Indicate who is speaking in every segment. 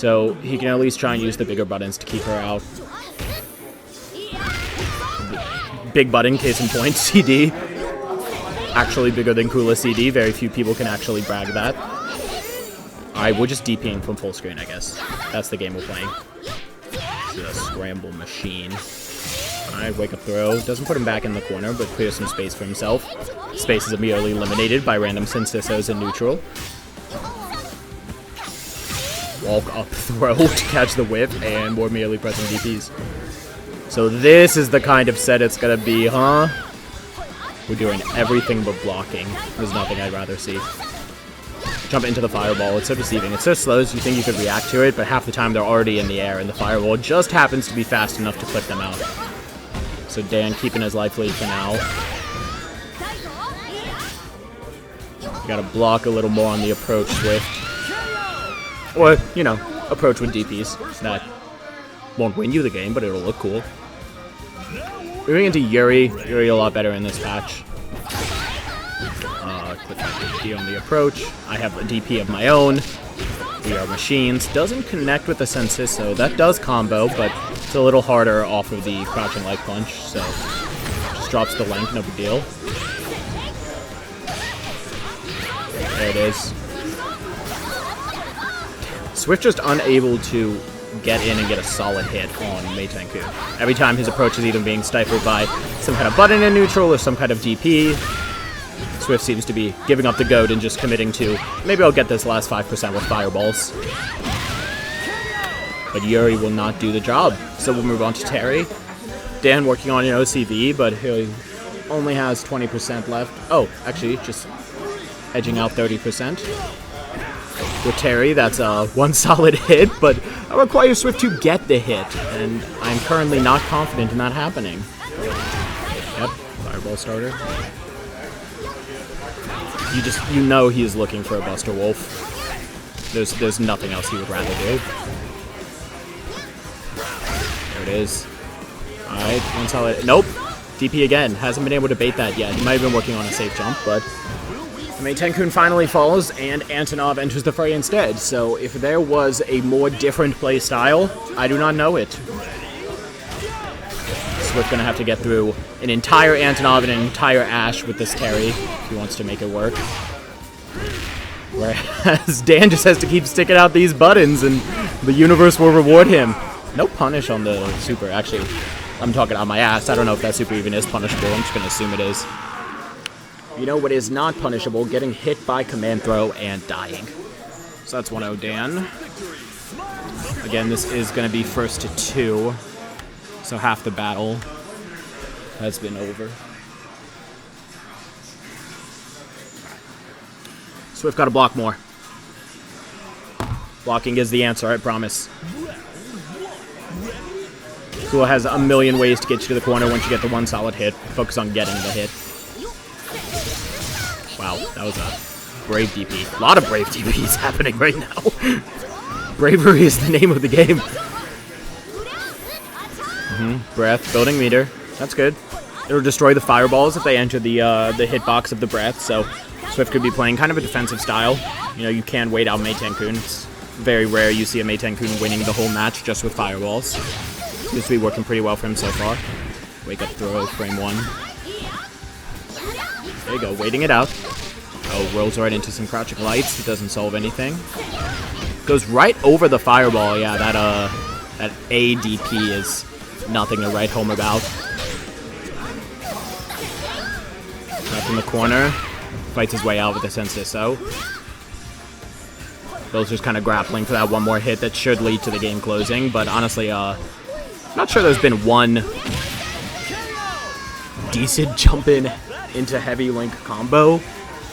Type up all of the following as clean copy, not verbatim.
Speaker 1: So he can at least try and use the bigger buttons to keep her out. Big button, case in point, CD. Actually bigger than Kula CD. Very few people can actually brag that. Alright, we're just DPing from full screen, I guess. That's the game we're playing. This is a scramble machine. Alright, wake up throw. Doesn't put him back in the corner, but clears some space for himself. Space is immediately eliminated by random Sensisos in neutral. Walk up throw to catch the whip, and more merely pressing DPs. So this is the kind of set it's gonna be, huh? We're doing everything but blocking. There's nothing I'd rather see. Jump into the fireball. It's so deceiving. It's so slow, so you think you could react to it, but half the time they're already in the air, and the fireball just happens to be fast enough to clip them out. So Dan keeping his life lead for now. You gotta block a little more on the approach Swift. Or, you know, approach with DPs. That won't win you the game, but it'll look cool. Moving into Yuri. Yuri a lot better in this patch. Click my DP on the approach. I have a DP of my own. We are machines. Doesn't connect with the Sensiso. That does combo, but it's a little harder off of the crouching light punch, so just drops the length, no big deal. There it is. Swift just unable to get in and get a solid hit on Mei-Ten-Kun. Every time his approach is either being stifled by some kind of button in neutral or some kind of DP. Swift seems to be giving up the goat and just committing to, maybe I'll get this last 5% with fireballs. But Yuri will not do the job, so we'll move on to Terry. Dan working on an OCV, but he only has 20% left. Oh, actually, just edging out 30%. With Terry, that's one solid hit, but I require Swift to get the hit, and I'm currently not confident in that happening. Yep, fireball starter. You know he is looking for a Buster Wolf. There's nothing else he would rather do. There it is. Alright, one solid. Nope. DP again. Hasn't been able to bait that yet. He might have been working on a safe jump, but Mei-Ten-Kun finally falls, and Antonov enters the fray instead. So if there was a more different play style, I do not know it. Swift gonna have to get through an entire Antonov and an entire Ashe with this Terry if he wants to make it work. Whereas Dan just has to keep sticking out these buttons and the universe will reward him. No punish on the super, actually. I'm talking on my ass. I don't know if that super even is punishable. I'm just gonna assume it is. You know what is not punishable? Getting hit by command throw and dying. So that's 1-0 Dan. Again, this is gonna be first to 2. So half the battle has been over. Swift got to block more. Blocking is the answer, I promise. Kula has a million ways to get you to the corner once you get the one solid hit. Focus on getting the hit. Wow, that was a brave DP. A lot of brave DPs happening right now. Bravery is the name of the game. Breath, building meter. That's good. It'll destroy the fireballs if they enter the hitbox of the breath, so Swift could be playing kind of a defensive style. You know, you can wait out Mei-Ten-Kun. It's very rare you see a Mei-Ten-Kun winning the whole match just with fireballs. Seems to be working pretty well for him so far. Wake up throw, frame 1. There you go, waiting it out. Oh, rolls right into some crouching lights. It doesn't solve anything. Goes right over the fireball. Yeah, that ADP is nothing to write home about. Up in the corner. Fights his way out with the Sensiso. Bill's just kind of grappling for that one more hit that should lead to the game closing, but honestly, not sure there's been one decent jump into heavy link combo,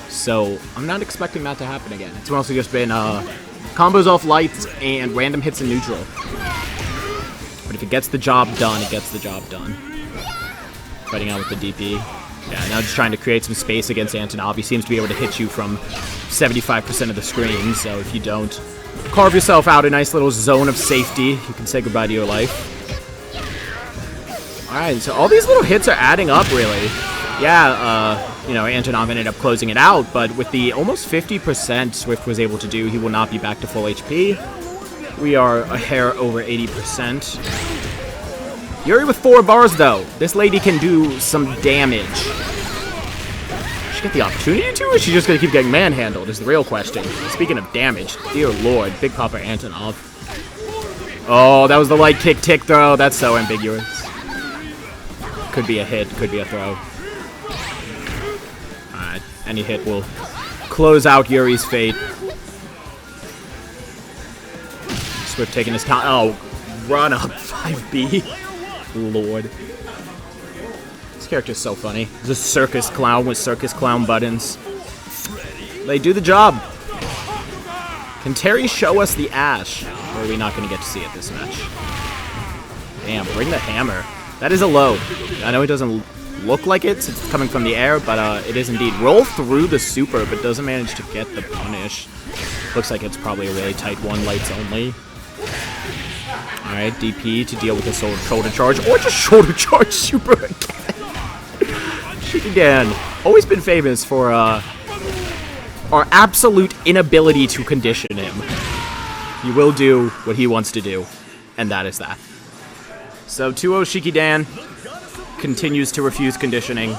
Speaker 1: so I'm not expecting that to happen again. It's mostly just been combos off lights and random hits in neutral. But if it gets the job done, it gets the job done. Fighting out with the DP. Yeah, now just trying to create some space against Antonov. He seems to be able to hit you from 75% of the screen, so if you don't carve yourself out a nice little zone of safety, you can say goodbye to your life. Alright, so all these little hits are adding up, really. Yeah, you know, Antonov ended up closing it out, but with the almost 50% Swift was able to do, he will not be back to full HP. We are a hair over 80%. Yuri with 4 bars, though. This lady can do some damage. Does she get the opportunity to, or is she just going to keep getting manhandled, is the real question. Speaking of damage, dear lord, Big Papa Antonov. Oh, that was the light kick tick throw. That's so ambiguous. Could be a hit, could be a throw. Alright, any hit will close out Yuri's fate. Swift taking his time. Oh, run up 5B. Lord. This character's so funny. He's a circus clown with circus clown buttons. They do the job. Can Terry show us the Ash? Or are we not going to get to see it this match? Damn, bring the hammer. That is a low. I know it doesn't look like it since it's coming from the air, but it is indeed. Roll through the super, but doesn't manage to get the punish. Looks like it's probably a really tight one, lights only. Alright, DP to deal with the shoulder charge, or just shoulder charge super again. Shiki Dan, always been famous for our absolute inability to condition him. He will do what he wants to do, and that is that. So 2-0 Shiki Dan continues to refuse conditioning.